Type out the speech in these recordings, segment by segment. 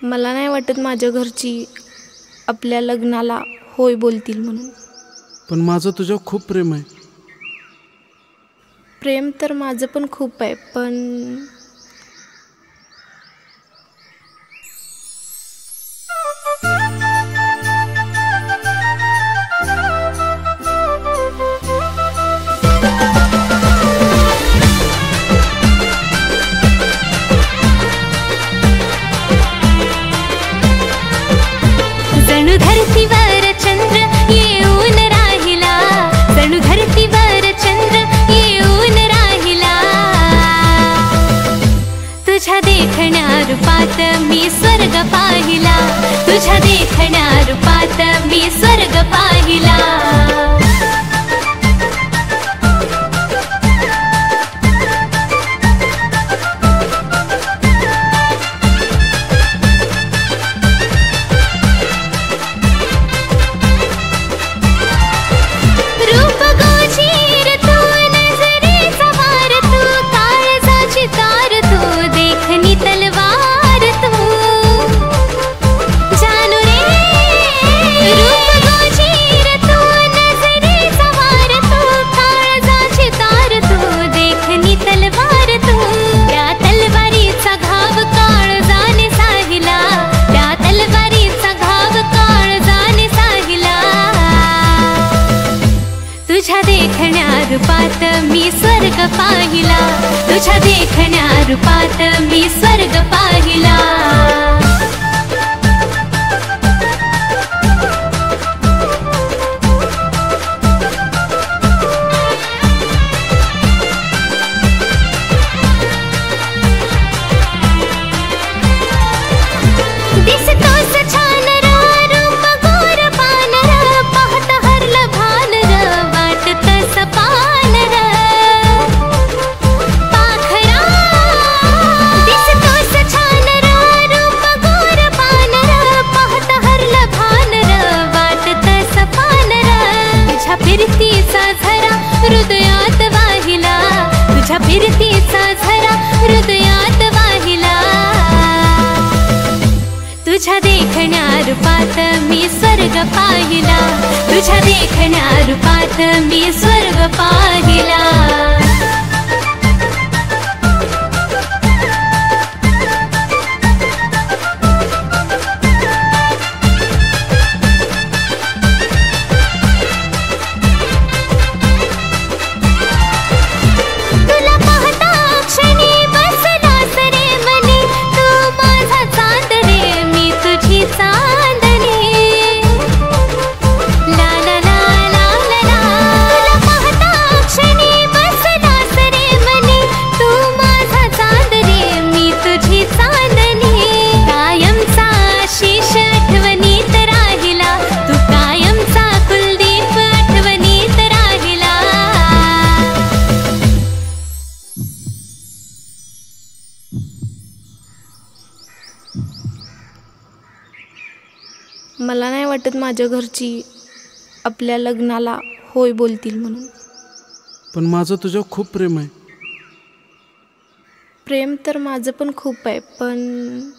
मला नाही वाटत माझ्या घरची आपल्या लग्नाला होय बोलतील म्हणून. पण माझं तुझ्यावर खूप प्रेम आहे. प्रेम तर माझं पण खूप आहे, पण जणू धरतीवर चंद्र येऊन राहिला, जणू धरतीवर चंद्र येऊन राहिला. तुझ्या देखण्या रूपात मी स्वर्ग पाहिला, तुझ्या देखण्या रूपात मी स्वर्ग पाहिला. तुझ्या देखण्या रूपात मी स्वर्ग पाहिला, तुझ्या देखण्या रूपात मी स्वर्ग पाहिला. हृदयात वाहिला, तुझ्या फिरतीचा झरा हृदयात वाहिला. तुझ्या देखण्या रूपात मी स्वर्ग पाहिला, तुझ्या देखण्या रूपात मी स्वर्ग पाहिला. मला नाही वाटत माझ्या घरची आपल्या लग्नाला होय बोलतील म्हणून. पण माझं तुझ्यावर खूप प्रेम आहे. प्रेम तर माझं पण खूप आहे, पण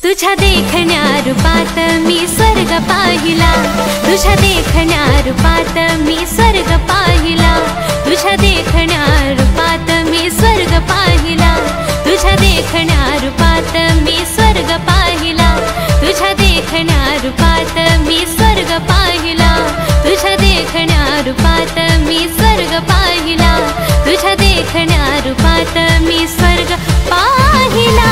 तुझ्या देखण्या रूपात मी स्वर्ग पाहिला, तुझ्या देखण्या रूपात मी स्वर्ग पाहिला. तुझ्या देखण्या रूपात मी स्वर्ग पाहिला, तुझ्या देखण्या रूपात मी स्वर्ग पाहिला. तुझ्या देखण्या रूपात मी स्वर्ग पाहिला, तुझ्या देखण्या रूपात मी स्वर्ग पाहिला. तुझ्या देखण्या रूपात मी स्वर्ग पाहिला.